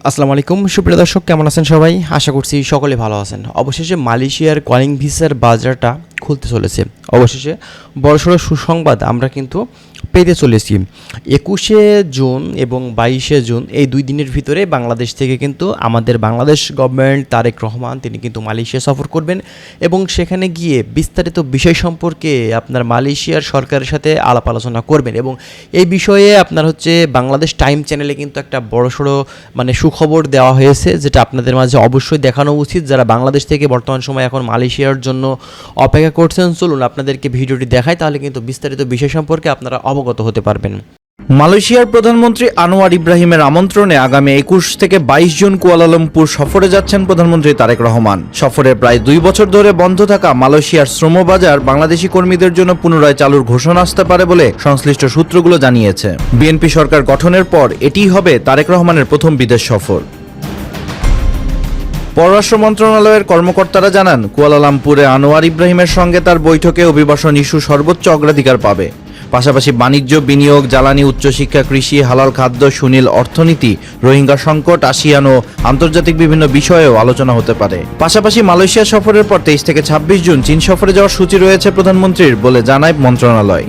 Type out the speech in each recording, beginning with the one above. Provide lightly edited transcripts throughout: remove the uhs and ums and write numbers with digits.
আসসালামু আলাইকুম সুপ্রিয় দর্শক, কেমন আছেন সবাই? আশা করছি সকলে ভালো আছেন। অবশেষে মালয়েশিয়ার কলিং ভিসার বাজারটা খুলতে চলেছে। অবশেষে বড়সড় সুসংবাদ আমরা কিন্তু পেতে চলেছি। 21শে জুন এবং 22শে জুন এই দুই দিনের ভিতরে বাংলাদেশ থেকে কিন্তু আমাদের বাংলাদেশ গভর্নমেন্ট তারেক রহমান তিনি কিন্তু মালয়েশিয়া সফর করবেন এবং সেখানে গিয়ে বিস্তারিত বিষয় সম্পর্কে আপনার মালয়েশিয়ার সরকারের সাথে আলাপ আলোচনা করবেন এবং এই বিষয়ে আপনার বাংলাদেশ টাইম চ্যানেলে কিন্তু একটা বড়সড় সুখবর দেওয়া হয়েছে, যেটা আপনাদের মাঝে অবশ্যই দেখানো উচিত। যারা বাংলাদেশ থেকে বর্তমান সময় এখন মালয়েশিয়ার জন্য অপেক্ষা করছেন, চলুন আপনাদেরকে ভিডিওটি দেখাই, তাহলে কিন্তু বিস্তারিত বিষয় সম্পর্কে আপনারা অবগত হতে পারবেন। মালয়েশিয়ার প্রধানমন্ত্রী আনোয়ার ইব্রাহিমের আমন্ত্রণে আগামী 21 থেকে 22 জুন কুয়ালালামপুর সফরে যাচ্ছেন প্রধানমন্ত্রী তারেক রহমান। সফরে প্রায় 2 বছর ধরে বন্ধ থাকা মালয়েশিয়ার শ্রমবাজার বাংলাদেশি কর্মীদের জন্য পুনরায় চালুর ঘোষণা আসতে পারে বলে সংশ্লিষ্ট সূত্রগুলো জানিয়েছে। বিএনপি সরকার গঠনের পর এটিই হবে তারেক রহমানের প্রথম বিদেশ সফর। পররাষ্ট্র মন্ত্রণালয়ের কর্মকর্তারা জানান, কুয়ালালামপুরে আনোয়ার ইব্রাহিমের সঙ্গে তার বৈঠকে অভিবাসন ইস্যু সর্বোচ্চ অগ্রাধিকার পাবে। পাশাপাশি বাণিজ্য, বিনিয়োগ, জ্বালানি, উচ্চশিক্ষা, কৃষি, হালাল খাদ্য, সুনীল অর্থনীতি, রোহিঙ্গা সংকট, আসিয়ান ও আন্তর্জাতিক বিভিন্ন বিষয়েও আলোচনা হতে পারে। পাশাপাশি মালয়েশিয়া সফরের পর 23 থেকে 26 জুন চীন সফরে যাওয়ার সূচি রয়েছে প্রধানমন্ত্রীর বলে জানায় মন্ত্রণালয়।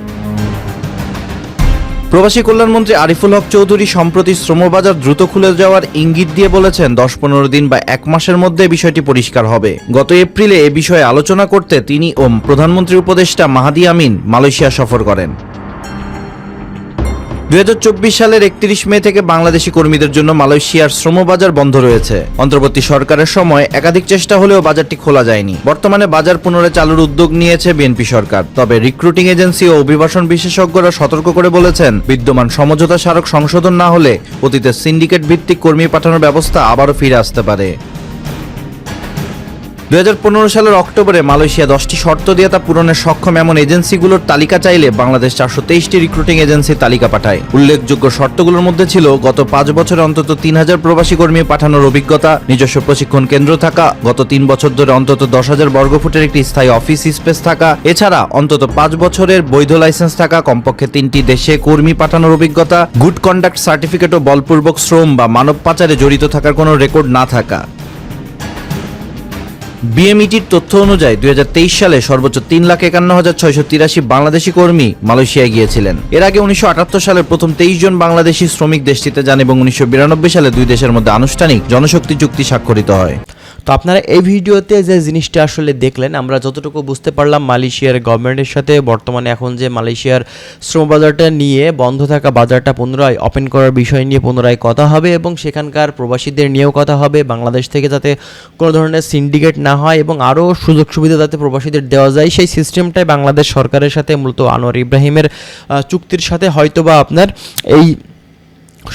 প্রবাসী কল্যাণমন্ত্রী আরিফুল হক চৌধুরী সম্প্রতি শ্রমবাজার দ্রুত খুলে যাওয়ার ইঙ্গিত দিয়ে বলেছেন, 10-15 দিন বা 1 মাসের মধ্যে বিষয়টি পরিষ্কার হবে। গত এপ্রিলে এ বিষয়ে আলোচনা করতে তিনি ও প্রধানমন্ত্রীর উপদেষ্টা মাহাদি আমিন মালয়েশিয়া সফর করেন। 2024 সালের 31 মে থেকে বাংলাদেশি কর্মীদের জন্য মালয়েশিয়ার শ্রমবাজার বন্ধ রয়েছে। অন্তর্বর্তী সরকারের সময় একাধিক চেষ্টা হলেও বাজারটি খোলা যায়নি। বর্তমানে বাজার পুনরায় চালুর উদ্যোগ নিয়েছে বিএনপি সরকার। তবে রিক্রুটিং এজেন্সি ও অভিবাসন বিশেষজ্ঞরা সতর্ক করে বলেছেন, বিদ্যমান সমঝোতা স্মারক সংশোধন না হলে অতীতের সিন্ডিকেট ভিত্তিক কর্মী পাঠানোর ব্যবস্থা আবারও ফিরে আসতে পারে। 2015 সালের অক্টোবরে মালয়েশিয়া 10টি শর্ত দিয়ে তা পূরণের সক্ষম এমন এজেন্সিগুলোর তালিকা চাইলে বাংলাদেশ 423টি রিক্রুটিং এজেন্সির তালিকা পাঠায়। উল্লেখযোগ্য শর্তগুলোর মধ্যে ছিল গত 5 বছরে অন্তত 3000 প্রবাসী কর্মী পাঠানোর অভিজ্ঞতা, নিজস্ব প্রশিক্ষণ কেন্দ্র থাকা, গত 3 বছর ধরে অন্তত 10,000 বর্গফুটের একটি স্থায়ী অফিস স্পেস থাকা, এছাড়া অন্তত 5 বছরের বৈধ লাইসেন্স থাকা, কমপক্ষে 3টি দেশে কর্মী পাঠানোর অভিজ্ঞতা, গুড কন্ডাক্ট সার্টিফিকেট ও বলপূর্বক শ্রম বা মানব পাচারে জড়িত থাকার কোনো রেকর্ড না থাকা। বিএমইটির তথ্য অনুযায়ী 2023 সালে সর্বোচ্চ 3,51,683 বাংলাদেশি কর্মী মালয়েশিয়ায় গিয়েছিলেন। এর আগে 1978 সালে প্রথম 23 জন বাংলাদেশি শ্রমিক দেশটিতে যান এবং 1992 সালে দুই দেশের মধ্যে আনুষ্ঠানিক জনশক্তি চুক্তি স্বাক্ষরিত হয়। তো আপনারা এই ভিডিওতে যে জিনিসটা আসলে দেখলেন, আমরা যতটুকু বুঝতে পারলাম মালয়েশিয়ার গভর্নমেন্টের সাথে বর্তমানে এখন যে মালয়েশিয়ার শ্রমবাজারটা নিয়ে বন্ধ থাকা বাজারটা পুনরায় ওপেন করার বিষয় নিয়ে পুনরায় কথা হবে এবং সেখানকার প্রবাসীদের নিয়েও কথা হবে, বাংলাদেশ থেকে যাতে কোনো ধরনের সিন্ডিকেট না হয় এবং আরও সুযোগ সুবিধা যাতে প্রবাসীদের দেওয়া যায়, সেই সিস্টেমটাই বাংলাদেশ সরকারের সাথে মূলত আনোয়ার ইব্রাহিমের চুক্তির সাথে হয়তোবা আপনার এই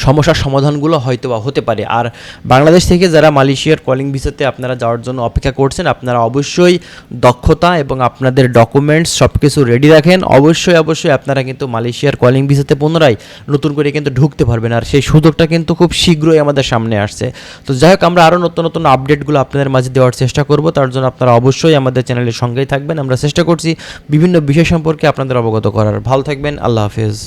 সমস্যার সমাধানগুলো হয়তোবা হতে পারে। আর বাংলাদেশ থেকে যারা মালয়েশিয়ার কলিং ভিসাতে আপনারা যাওয়ার জন্য অপেক্ষা করছেন, আপনারা অবশ্যই দক্ষতা এবং আপনাদের ডকুমেন্টস সব কিছু রেডি রাখেন। অবশ্যই আপনারা কিন্তু মালয়েশিয়ার কলিং ভিসাতে পুনরায় নতুন করে কিন্তু ঢুকতে পারবেন, আর সেই সুযোগটা কিন্তু খুব শীঘ্রই আমাদের সামনে আসছে। তো যাই হোক, আমরা আরও নতুন আপডেটগুলো আপনাদের মাঝে দেওয়ার চেষ্টা করব। তার জন্য আপনারা অবশ্যই আমাদের চ্যানেলের সঙ্গেই থাকবেন। আমরা চেষ্টা করছি বিভিন্ন বিষয় সম্পর্কে আপনাদের অবগত করার। ভালো থাকবেন, আল্লাহ হাফেজ।